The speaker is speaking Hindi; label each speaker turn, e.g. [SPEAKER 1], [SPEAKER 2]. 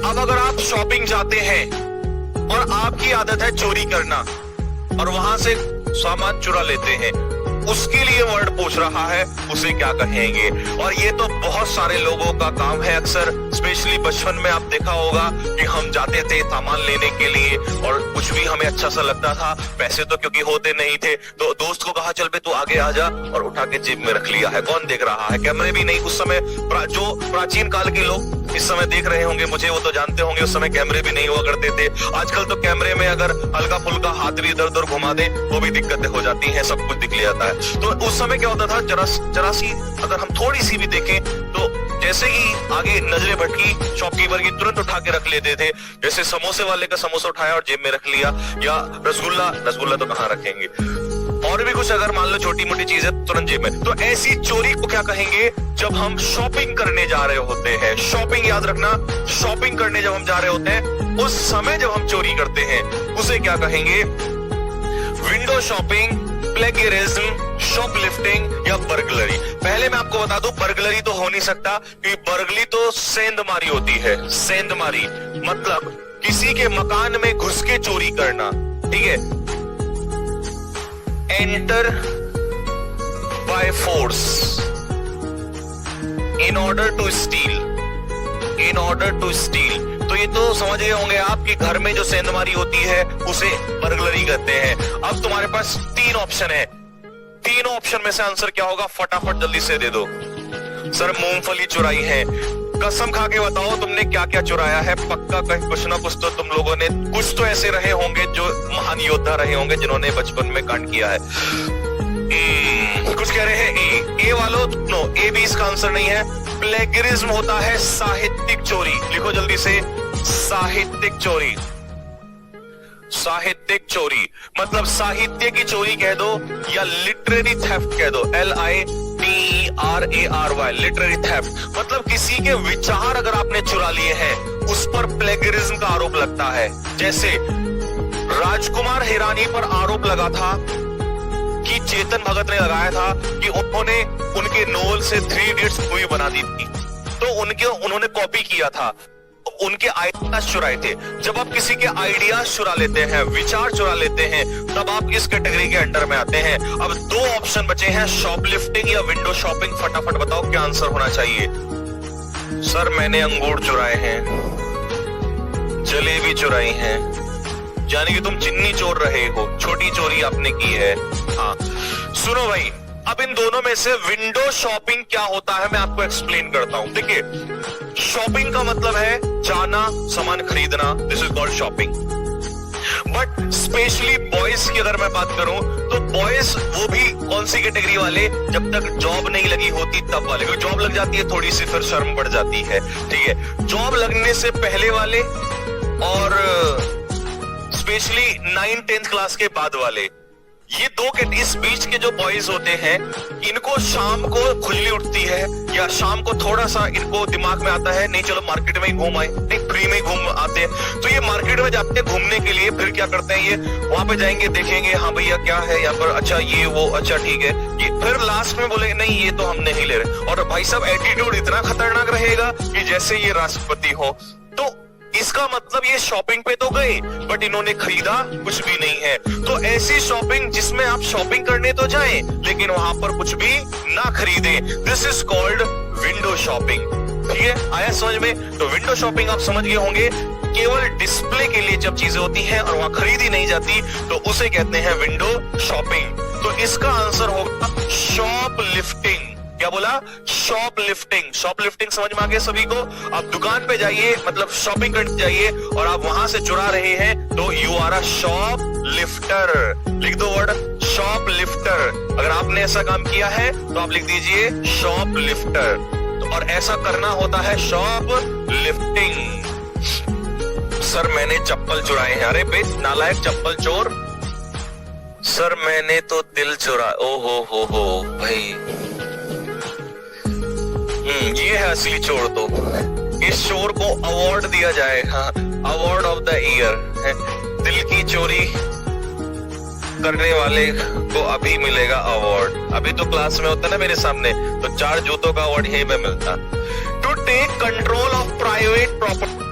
[SPEAKER 1] अब अगर आप शॉपिंग जाते हैं और आपकी आदत है चोरी करना और वहां से सामान चुरा लेते हैं, उसके लिए वर्ड पूछ रहा है, उसे क्या कहेंगे? और ये तो बहुत सारे लोगों का काम है। अक्सर स्पेशली बचपन में आप देखा होगा कि हम जाते थे सामान लेने के लिए और कुछ भी हमें अच्छा सा लगता था, पैसे तो क्योंकि होते नहीं थे, तो दोस्त को कहा चल बे तू आगे आ जा, और उठा के जेब में रख लिया है। कौन देख रहा है? कैमरे भी नहीं। उस समय जो प्राचीन काल के लोग इस समय देख रहे होंगे मुझे, वो तो जानते होंगे उस समय कैमरे भी नहीं हुआ करते थे। आजकल तो कैमरे में अगर हल्का फुल्का हाथ भी इधर उधर घुमा दे तो भी दिक्कतें हो जाती हैं, सब कुछ दिख जाता है। तो उस समय क्या होता था, जरा सी अगर हम थोड़ी सी भी देखें तो जैसे ही आगे नजरें भटकी शॉपकीपर की, तुरंत उठा के रख लेते थे। जैसे समोसे वाले का समोसा उठाया और जेब में रख लिया, या रसगुल्ला तो कहाँ रखेंगे, और भी कुछ अगर मान लो छोटी मोटी चीजें तुरंत जेब में। तो ऐसी चोरी को क्या कहेंगे? जब हम शॉपिंग करने जा रहे होते हैं, शॉपिंग याद रखना, शॉपिंग करने जब हम जा रहे होते हैं उस समय जब हम चोरी करते हैं उसे क्या कहेंगे? विंडो शॉपिंग, प्लेगियरिज्म, शॉपलिफ्टिंग या बर्गलरी। पहले मैं आपको बता दूं, बर्गलरी तो हो नहीं सकता, क्योंकि बर्गलरी तो सेंधमारी होती है। सेंधमारी मतलब किसी के मकान में घुस के चोरी करना, ठीक है? Enter by force in order to steal, in order to steal. तो ये तो समझ गए होंगे आप कि घर में जो सेंधमारी होती है उसे बर्गलरी कहते हैं। अब तुम्हारे पास तीन ऑप्शन है, तीनों ऑप्शन में से आंसर क्या होगा? फटाफट जल्दी से दे दो। सर मूंगफली चुराई है। कसम खा के बताओ तुमने क्या क्या चुराया है? पक्का कहीं कुछ ना कुछ तो तुम लोगों ने, कुछ तो ऐसे रहे होंगे जो महान योद्धा रहे होंगे जिन्होंने बचपन में कांड किया है। कुछ कह रहे हैं ए वालों, नो, ए भी इसका आंसर नहीं है। प्लेगियरिज्म होता है साहित्यिक चोरी। लिखो जल्दी से, साहित्यिक चोरी। साहित्यिक चोरी मतलब साहित्य की चोरी कह दो या लिटरेरी थेफ्ट कह दो, LITERARY, लिटरेरी थेफ्ट मतलब किसी के विचार अगर आपने चुरा लिए हैं उस पर प्लेगियरिज्म का आरोप लगता है। जैसे राजकुमार हिरानी पर आरोप लगा था कि चेतन भगत ने लगाया था कि उन्होंने उनके नोवेल से 3 इडियट्स मूवी बना दी थी, तो उन्होंने कॉपी किया था, उनके आइडियाज चुराए थे। जब आप किसी के आइडियाज चुरा लेते हैं, विचार चुरा लेते हैं, तब आप किस कैटेगरी के अंडर में आते हैं? अब 2 ऑप्शन बचे हैं, शॉपलिफ्टिंग या विंडो शॉपिंग। फटाफट बताओ क्या आंसर होना चाहिए? सर मैंने अंगूर चुराए हैं, जलेबी चुराई हैं, यानी कि तुम चिन्नी चोर रहे हो, छोटी चोरी आपने की है। हाँ सुनो भाई, अब इन दोनों में से विंडो शॉपिंग क्या होता है मैं आपको एक्सप्लेन करता हूं। देखिए, शॉपिंग का मतलब है जाना, सामान खरीदना, this is called shopping. But specially boys की अगर मैं बात करूं तो बॉयज वो भी कौन सी कैटेगरी वाले? जब तक जॉब नहीं लगी होती तब वाले, क्योंकि जॉब लग जाती है थोड़ी सी फिर शर्म बढ़ जाती है, ठीक है? जॉब लगने से पहले वाले और स्पेशली 9th-10th क्लास के बाद वाले, ये 2 के इस बीच के जो बॉयज होते हैं, इनको शाम को खुजली उठती है या शाम को थोड़ा सा इनको दिमाग में आता है नहीं चलो मार्केट में ही घूम आए, नहीं फ्री में घूम आते हैं। तो ये मार्केट में जाते हैं घूमने के लिए, फिर क्या करते हैं, ये वहां पे जाएंगे, देखेंगे हाँ भैया क्या है यहाँ पर, अच्छा ये वो, अच्छा ठीक है, ये फिर लास्ट में बोलेंगे नहीं ये तो हम नहीं ले रहे। और भाई साहब एटीट्यूड इतना खतरनाक रहेगा कि जैसे ये राष्ट्रपति हो। तो इसका मतलब ये शॉपिंग पे तो गए बट इन्होंने खरीदा कुछ भी नहीं है। तो ऐसी शॉपिंग जिसमें आप शॉपिंग करने तो जाएं लेकिन वहां पर कुछ भी ना खरीदें, this is called window shopping. ठीक है, आया समझ में? तो विंडो शॉपिंग आप समझ गए होंगे, केवल डिस्प्ले के लिए जब चीजें होती हैं और वहां खरीदी नहीं जाती तो उसे कहते हैं विंडो शॉपिंग। तो इसका आंसर होगा शॉपलिफ्टिंग। क्या बोला? शॉपलिफ्टिंग। शॉपलिफ्टिंग समझ में आ गया सभी को? आप दुकान पे जाइए, मतलब शॉपिंग करने जाइए और आप वहां से चुरा रहे हैं तो यू आर अ शॉपलिफ्टर। लिख दो वर्ड शॉपलिफ्टर। अगर आपने ऐसा काम किया है तो आप लिख दीजिए शॉपलिफ्टर। तो और ऐसा करना होता है शॉपलिफ्टिंग। सर मैंने चप्पल चुराए हैं। अरे बे नालायक चप्पल चोर। सर मैंने तो दिल चुरा। ओ हो भाई, ये है असली चोर। तो इस चोर को अवार्ड दिया जाएगा, अवार्ड ऑफ द ईयर। दिल की चोरी करने वाले को अभी मिलेगा अवार्ड। अभी तो क्लास में होता ना मेरे सामने तो 4 जूतों का अवार्ड यहीं पे मिलता। To take control of private property